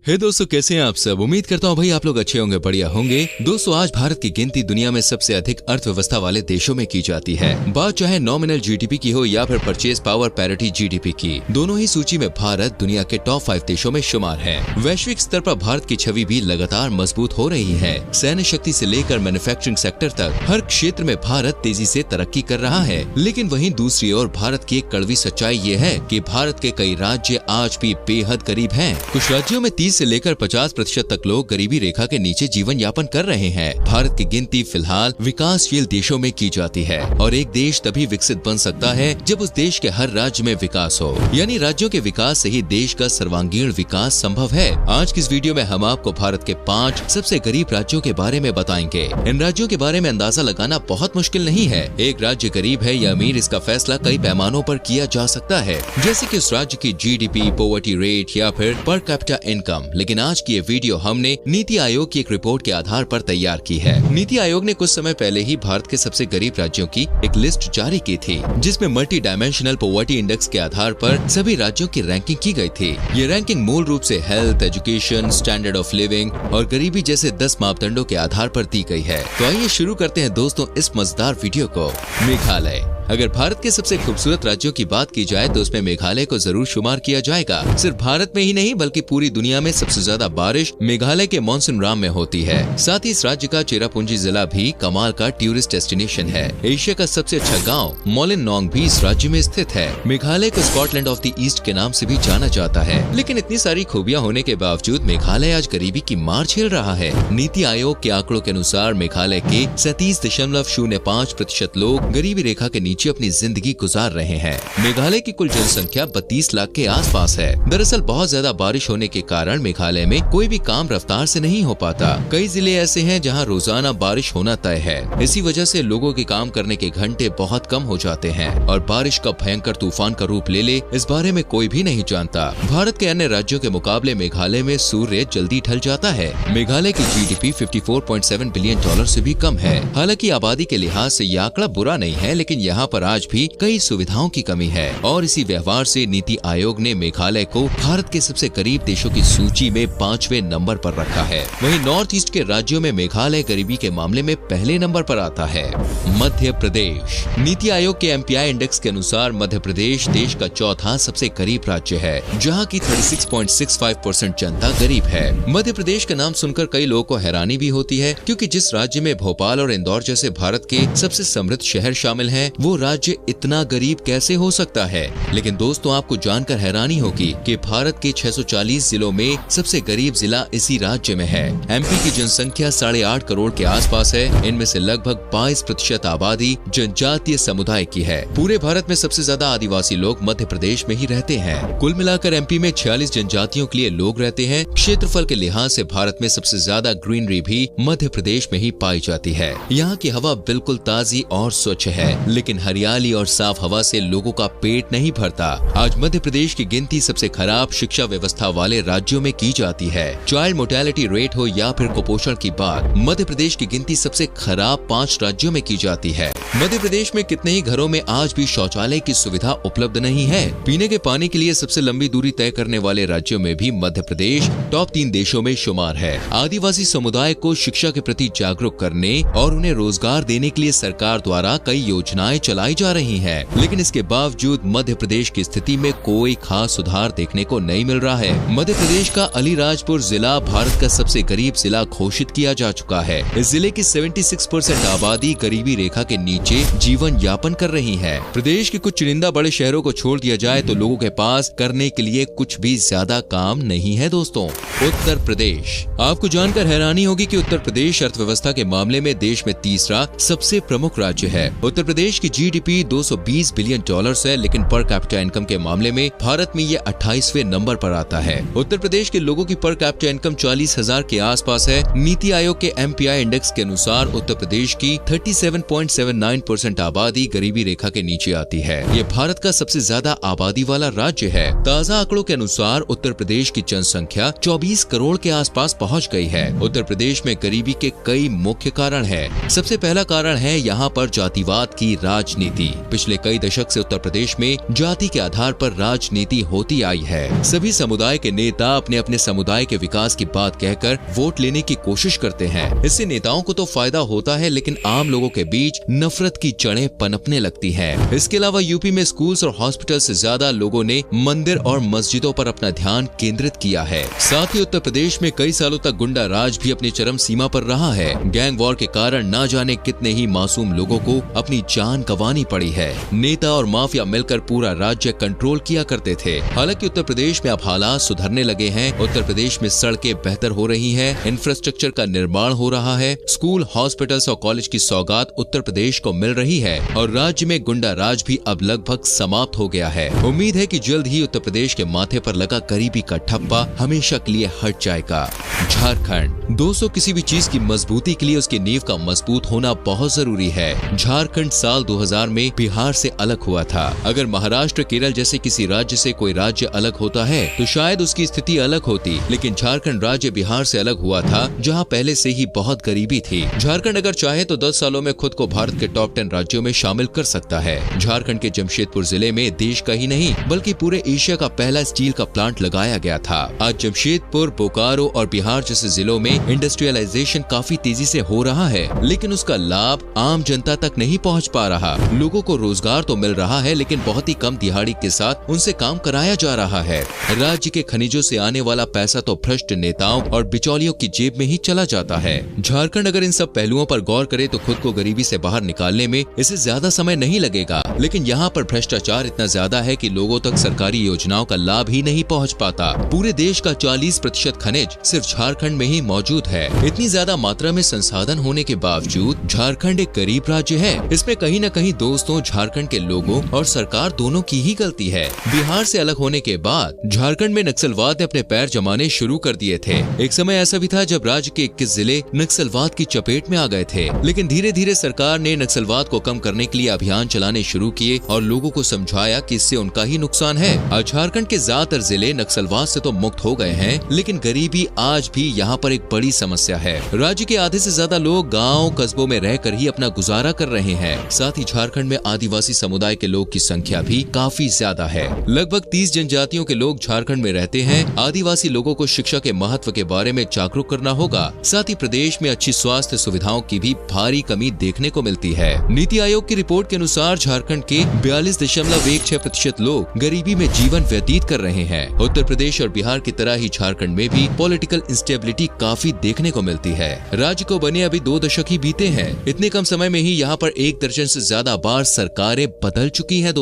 हे दोस्तों, कैसे हैं आप सब। उम्मीद करता हूँ भाई आप लोग अच्छे होंगे, बढ़िया होंगे। दोस्तों, आज भारत की गिनती दुनिया में सबसे अधिक अर्थव्यवस्था वाले देशों में की जाती है। बात चाहे नॉमिनल जीडीपी की हो या फिर परचेज पावर पैरिटी जीडीपी की, दोनों ही सूची में भारत दुनिया के टॉप 5 देशों में शुमार है। वैश्विक स्तर पर भारत की छवि भी लगातार मजबूत हो रही है। सैन्य शक्ति से लेकर मैन्युफैक्चरिंग सेक्टर तक हर क्षेत्र में भारत तेजी से तरक्की कर रहा है। लेकिन वहीं दूसरी ओर भारत की एक कड़वी सच्चाई ये है कि भारत के कई राज्य आज भी बेहद गरीब हैं। कुछ राज्यों में 30 से लेकर 50% तक लोग गरीबी रेखा के नीचे जीवन यापन कर रहे हैं। भारत की गिनती फिलहाल विकासशील देशों में की जाती है और एक देश तभी विकसित बन सकता है जब उस देश के हर राज्य में विकास हो, यानी राज्यों के विकास से ही देश का सर्वांगीण विकास संभव है। आज की इस वीडियो में हम आपको भारत के 5 सबसे गरीब राज्यों के बारे में बताएंगे। इन राज्यों के बारे में अंदाजा लगाना बहुत मुश्किल नहीं है। एक राज्य गरीब है या अमीर, इसका फैसला कई पैमानों पर किया जा सकता है, जैसे कि उस राज्य की जीडीपी, पॉवर्टी रेट या फिर पर कैपिटा इनकम। लेकिन आज की ये वीडियो हमने नीति आयोग की एक रिपोर्ट के आधार पर तैयार की है। नीति आयोग ने कुछ समय पहले ही भारत के सबसे गरीब राज्यों की एक लिस्ट जारी की थी, जिसमें मल्टी डायमेंशनल पॉवर्टी इंडेक्स के आधार पर सभी राज्यों की रैंकिंग की गई थी। ये रैंकिंग मूल रूप से health, education, standard of living और गरीबी जैसे 10 मापदंडों के आधार पर दी गई है। तो आइए शुरू करते हैं दोस्तों इस मजेदार वीडियो को। मेघालय। अगर भारत के सबसे खूबसूरत राज्यों की बात की जाए तो उसमें मेघालय को जरूर शुमार किया जाएगा। सिर्फ भारत में ही नहीं बल्कि पूरी दुनिया में सबसे ज्यादा बारिश मेघालय के मॉनसून में होती है। साथ ही इस राज्य का चेरापूंजी जिला भी कमाल का टूरिस्ट डेस्टिनेशन है। एशिया का सबसे अच्छा गांव मोलिन नोंग भी इस राज्य में स्थित है। मेघालय को स्कॉटलैंड ऑफ द ईस्ट के नाम से भी जाना जाता है। लेकिन इतनी सारी खूबियां होने के बावजूद मेघालय आज गरीबी की मार झेल रहा है। नीति आयोग के आंकड़ों के अनुसार मेघालय के 37.05% लोग गरीबी रेखा के नीचे अपनी जिंदगी गुजार रहे हैं। मेघालय की कुल जनसंख्या 32 लाख के आसपास है। दरअसल बहुत ज्यादा बारिश होने के कारण मेघालय में कोई भी काम रफ्तार से नहीं हो पाता। कई जिले ऐसे हैं जहां रोजाना बारिश होना तय है। इसी वजह से लोगों के काम करने के घंटे बहुत कम हो जाते हैं और बारिश कब भयंकर तूफान का रूप ले ले इस बारे में कोई भी नहीं जानता। भारत के अन्य राज्यों के मुकाबले मेघालय में सूर्य जल्दी ढल जाता है। मेघालय की जीडीपी $54.7 बिलियन से भी कम है। हालांकि आबादी के लिहाज से यह आंकड़ा बुरा नहीं है, लेकिन यहाँ पर आज भी कई सुविधाओं की कमी है और इसी व्यवहार से नीति आयोग ने मेघालय को भारत के सबसे गरीब देशों की सूची में 5वें नंबर पर रखा है। वहीं नॉर्थ ईस्ट के राज्यों में मेघालय गरीबी के मामले में पहले नंबर पर आता है। मध्य प्रदेश। नीति आयोग के एमपीआई इंडेक्स के अनुसार मध्य प्रदेश देश का चौथा सबसे गरीब राज्य है, जहाँ की 36.65% जनता गरीब है। मध्य प्रदेश का नाम सुनकर कई लोगों को हैरानी भी होती है, क्योंकि जिस राज्य में भोपाल और इंदौर जैसे भारत के सबसे समृद्ध शहर शामिल हैं, वो राज्य इतना गरीब कैसे हो सकता है। लेकिन दोस्तों, आपको जानकर हैरानी होगी कि भारत के 640 जिलों में सबसे गरीब जिला इसी राज्य में है। एमपी की जनसंख्या 8.5 करोड़ के आसपास है। इनमें से लगभग 22% आबादी जनजातीय समुदाय की है। पूरे भारत में सबसे ज्यादा आदिवासी लोग मध्य प्रदेश में ही रहते हैं। कुल मिलाकर एमपी में 46 जनजातियों के लिए लोग रहते हैं। क्षेत्रफल के लिहाज से भारत में सबसे ज्यादा ग्रीनरी भी मध्य प्रदेश में ही पाई जाती है। यहाँ की हवा बिल्कुल ताजी और स्वच्छ है, लेकिन हरियाली और साफ हवा से लोगों का पेट नहीं भरता। आज मध्य प्रदेश की गिनती सबसे खराब शिक्षा व्यवस्था वाले राज्यों में की जाती है। चाइल्ड मोर्टेलिटी रेट हो या फिर कुपोषण की बात, मध्य प्रदेश की गिनती सबसे खराब 5 राज्यों में की जाती है। मध्य प्रदेश में कितने ही घरों में आज भी शौचालय की सुविधा उपलब्ध नहीं है। पीने के पानी के लिए सबसे लंबी दूरी तय करने वाले राज्यों में भी मध्य प्रदेश टॉप 3 देशों में शुमार है। आदिवासी समुदाय को शिक्षा के प्रति जागरूक करने और उन्हें रोजगार देने के लिए सरकार द्वारा कई योजनाएं चलाई जा रही हैं। लेकिन इसके बावजूद मध्य प्रदेश की स्थिति में कोई खास सुधार देखने को नहीं मिल रहा है। मध्य प्रदेश का अलीराजपुर जिला भारत का सबसे गरीब जिला घोषित किया जा चुका है। इस जिले की 76% आबादी गरीबी रेखा के नीचे जीवन यापन कर रही है। प्रदेश के कुछ चुनिंदा बड़े शहरों को छोड़ दिया जाए तो लोगों के पास करने के लिए कुछ भी ज्यादा काम नहीं है। दोस्तों, उत्तर प्रदेश। आपको जानकर हैरानी होगी कि उत्तर प्रदेश अर्थव्यवस्था के मामले में देश में तीसरा सबसे प्रमुख राज्य है। उत्तर प्रदेश की जीडीपी $220 बिलियन है, लेकिन पर कैपिटा इनकम के मामले में भारत में ये 28वें नंबर पर आता है। उत्तर प्रदेश के लोगों की पर कैपिटा इनकम 40,000 के आसपास है। नीति आयोग के एमपीआई इंडेक्स के अनुसार उत्तर प्रदेश की 37.79% आबादी गरीबी रेखा के नीचे आती है। ये भारत का सबसे ज्यादा आबादी वाला राज्य है। ताजा आंकड़ों के अनुसार उत्तर प्रदेश की जनसंख्या 24 करोड़ के आसपास पहुँच गई है। उत्तर प्रदेश में गरीबी के कई मुख्य कारण है। सबसे पहला कारण है यहाँ पर जातिवाद की राज राजनीति। पिछले कई दशक से उत्तर प्रदेश में जाति के आधार पर राजनीति होती आई है। सभी समुदाय के नेता अपने अपने समुदाय के विकास की बात कहकर वोट लेने की कोशिश करते हैं। इससे नेताओं को तो फायदा होता है, लेकिन आम लोगों के बीच नफरत की जड़ें पनपने लगती हैं। इसके अलावा यूपी में स्कूल्स और हॉस्पिटल से ज्यादा लोगों ने मंदिर और मस्जिदों पर अपना ध्यान केंद्रित किया है। साथ ही उत्तर प्रदेश में कई सालों तक गुंडा राज भी अपनी चरम सीमा पर रहा है। गैंग वॉर के कारण न जाने कितने ही मासूम लोगों को अपनी जान गंवानी पड़ी है। नेता और माफिया मिलकर पूरा राज्य कंट्रोल किया करते थे। हालांकि उत्तर प्रदेश में अब हालात सुधरने लगे हैं। उत्तर प्रदेश में सड़कें बेहतर हो रही हैं, इंफ्रास्ट्रक्चर का निर्माण हो रहा है, स्कूल, हॉस्पिटल्स और कॉलेज की सौगात उत्तर प्रदेश को मिल रही है और राज्य में गुंडा राज भी अब लगभग समाप्त हो गया है। उम्मीद है कि जल्द ही उत्तर प्रदेश के माथे पर लगा गरीबी का ठप्पा हमेशा के लिए हट जाएगा। झारखंड दोस्तों, किसी भी चीज की मजबूती के लिए उसकी नींव का मजबूत होना बहुत जरूरी है। झारखंड साल 2000 में बिहार से अलग हुआ था। अगर महाराष्ट्र, केरल जैसे किसी राज्य से कोई राज्य अलग होता है तो शायद उसकी स्थिति अलग होती, लेकिन झारखंड राज्य बिहार से अलग हुआ था, जहां पहले से ही बहुत गरीबी थी। झारखंड अगर चाहे तो 10 सालों में खुद को भारत के टॉप 10 राज्यों में शामिल कर सकता है। झारखंड के जमशेदपुर जिले में देश का ही नहीं बल्कि पूरे एशिया का पहला स्टील का प्लांट लगाया गया था। आज जमशेदपुर, बोकारो और बिहार जैसे जिलों में इंडस्ट्रियलाइजेशन काफी तेजी से हो रहा है, लेकिन उसका लाभ आम जनता तक नहीं पहुंच पा रहा। लोगों को रोजगार तो मिल रहा है, लेकिन बहुत ही कम दिहाड़ी के साथ उनसे काम कराया जा रहा है। राज्य के खनिजों से आने वाला पैसा तो भ्रष्ट नेताओं और बिचौलियों की जेब में ही चला जाता है। झारखंड अगर इन सब पहलुओं पर गौर करे तो खुद को गरीबी से बाहर निकालने में इसे ज्यादा समय नहीं लगेगा, लेकिन यहाँ पर भ्रष्टाचार इतना ज्यादा है कि लोगों तक सरकारी योजनाओं का लाभ ही नहीं पहुँच पाता। पूरे देश का 40% खनिज सिर्फ झारखंड में ही मौजूद है। इतनी ज्यादा मात्रा में संसाधन होने के बावजूद झारखंड एक गरीब राज्य है। इसमें कहीं न कहीं दोस्तों झारखंड के लोगों और सरकार दोनों की ही गलती है। बिहार से अलग होने के बाद झारखंड में नक्सलवाद ने अपने पैर जमाने शुरू कर दिए थे। एक समय ऐसा भी था जब राज्य के 21 जिले नक्सलवाद की चपेट में आ गए थे, लेकिन धीरे धीरे सरकार ने नक्सलवाद को कम करने के लिए अभियान चलाने शुरू किए और लोगों को समझाया कि इससे उनका ही नुकसान है। आज झारखंड के ज्यादातर जिले नक्सलवाद से तो मुक्त हो गए हैं, लेकिन गरीबी आज भी यहाँ पर एक बड़ी समस्या है। राज्य के आधे से ज्यादा लोग गाँव कस्बों में रहकर ही अपना गुजारा कर रहे हैं। साथ ही झारखंड में आदिवासी समुदाय के लोग की संख्या भी काफी ज्यादा है। लगभग 30 जनजातियों के लोग झारखंड में रहते हैं। आदिवासी लोगों को शिक्षा के महत्व के बारे में जागरूक करना होगा। साथ ही प्रदेश में अच्छी स्वास्थ्य सुविधाओं की भी भारी कमी देखने को मिलती है। नीति आयोग की रिपोर्ट के अनुसार झारखंड के 42.16% लोग गरीबी में जीवन व्यतीत कर रहे हैं। उत्तर प्रदेश और बिहार की तरह ही झारखंड में भी पॉलिटिकल इंस्टेबिलिटी काफी देखने को मिलती है। राज्य को बने अभी 2 दशक ही बीते हैं। इतने कम समय में ही यहाँ पर 1 दर्जन से ज्यादा बार सरकारें बदल चुकी हैं।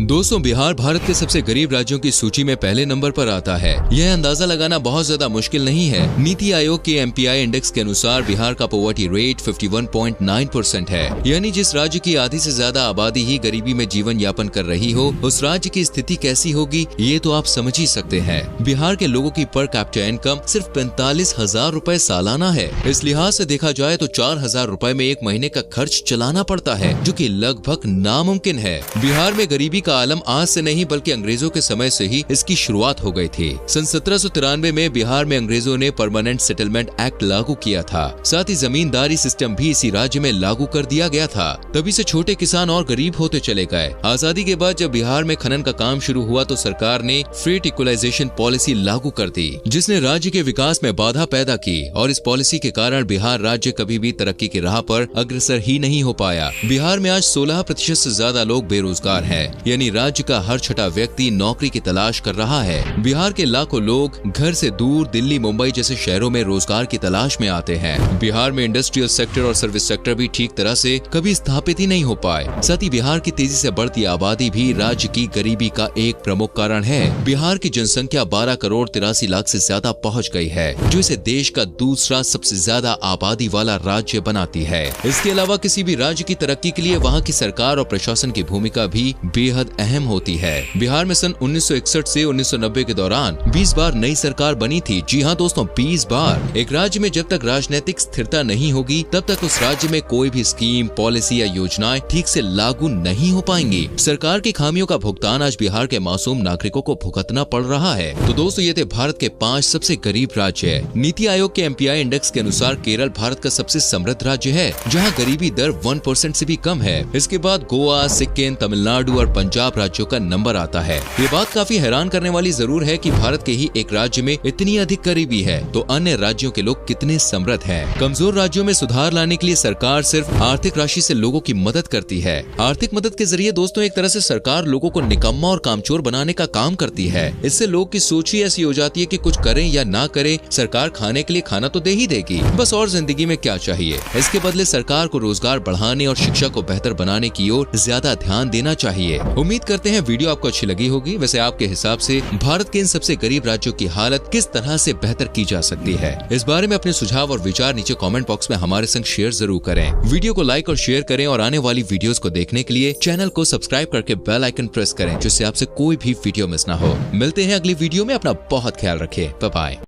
दोस्तों बिहार भारत के सबसे गरीब राज्यों की सूची में पहले नंबर पर आता है। यह अंदाजा लगाना बहुत ज्यादा मुश्किल नहीं है। नीति आयोग के MPI इंडेक्स के अनुसार बिहार का पॉवर्टी रेट 51.9% है, यानी जिस राज्य की आधी से ज्यादा आबादी ही गरीबी में जीवन यापन कर रही हो, उस राज्य की स्थिति कैसी होगी ये तो आप समझ ही सकते हैं। बिहार के लोगों की पर कैपिटा इनकम सिर्फ 45,000 रुपए सालाना है। इस लिहाज से देखा जाए तो 4,000 रुपए में एक महीने का खर्च चलाना पड़ता है, जो कि लगभग नामुमकिन है। बिहार में गरीबी का आलम आज से नहीं बल्कि अंग्रेजों के समय से ही इसकी शुरुआत हो गई थी। सन 1793 में बिहार में अंग्रेजों ने परमानेंट सेटलमेंट एक्ट लागू किया था। साथ ही जमींदारी सिस्टम भी इसी राज्य में लागू कर दिया गया था। तभी से छोटे किसान और गरीब होते चले गए। आजादी के बाद जब बिहार में खनन का काम शुरू हुआ तो सरकार ने फ्रेट इक्वलाइजेशन पॉलिसी लागू कर दी, जिसने राज्य के विकास में बाधा पैदा की और इस पॉलिसी के कारण बिहार राज्य कभी भी तरक्की की राह पर अग्रसर ही नहीं हो पाया। बिहार में आज 16% से ज्यादा लोग बेरोजगार हैं, यानी राज्य का हर छठा व्यक्ति नौकरी की तलाश कर रहा है। बिहार के लाखों लोग घर से दूर दिल्ली, मुंबई जैसे शहरों में रोजगार की तलाश में आते हैं। बिहार में इंडस्ट्रियल सेक्टर और सर्विस सेक्टर भी ठीक तरह से कभी स्थापित ही नहीं हो पाए। साथ ही बिहार की तेजी से बढ़ती आबादी भी राज्य की गरीबी का एक प्रमुख कारण है। बिहार की जनसंख्या 12 करोड़ 83 लाख से ज्यादा पहुँच गई है, जो इसे देश का दूसरा सबसे ज्यादा आबादी वाला राज्य बनाती है। इसके अलावा किसी भी राज्य की तरक्की के लिए वहाँ की सरकार और प्रशासन की भूमिका भी बेहद बेहद अहम होती है। बिहार में सन 1961 से 1990 के दौरान 20 बार नई सरकार बनी थी। जी हाँ दोस्तों, 20 बार। एक राज्य में जब तक राजनीतिक स्थिरता नहीं होगी तब तक उस राज्य में कोई भी स्कीम, पॉलिसी या योजनाएं ठीक से लागू नहीं हो पाएंगी। सरकार की खामियों का भुगतान आज बिहार के मासूम नागरिकों को भुगतना पड़ रहा है। तो दोस्तों, ये थे भारत के 5 सबसे गरीब राज्य। नीति आयोग के MPI इंडेक्स के अनुसार केरल भारत का सबसे समृद्ध राज्य है, जहां गरीबी दर 1% से भी कम है। इसके बाद गोवा, सिक्किम, तमिलनाडु और पंजाब राज्यों का नंबर आता है। ये बात काफी हैरान करने वाली जरूर है कि भारत के ही एक राज्य में इतनी अधिक गरीबी है, तो अन्य राज्यों के लोग कितने समृद्ध हैं। कमजोर राज्यों में सुधार लाने के लिए सरकार सिर्फ आर्थिक राशि से लोगों की मदद करती है। आर्थिक मदद के जरिए दोस्तों एक तरह से सरकार लोगों को निकम्मा और कामचोर बनाने का काम करती है। इससे लोग की सोच ही ऐसी हो जाती है कि कुछ करें या ना करें, सरकार खाने के लिए खाना तो दे ही देगी, बस और जिंदगी में क्या चाहिए। इसके बदले सरकार को रोजगार बढ़ाने और शिक्षा को बेहतर बनाने की ओर ज्यादा ध्यान देना चाहिए। उम्मीद करते हैं वीडियो आपको अच्छी लगी होगी। वैसे आपके हिसाब से भारत के इन सबसे गरीब राज्यों की हालत किस तरह से बेहतर की जा सकती है? इस बारे में अपने सुझाव और विचार नीचे कमेंट बॉक्स में हमारे संग शेयर जरूर करें। वीडियो को लाइक और शेयर करें और आने वाली वीडियोस को देखने के लिए चैनल को सब्सक्राइब करके बेल आइकन प्रेस करें, जिससे आपसे कोई भी वीडियो मिस ना हो। मिलते हैं अगली वीडियो में। अपना बहुत ख्याल रखें। Bye bye.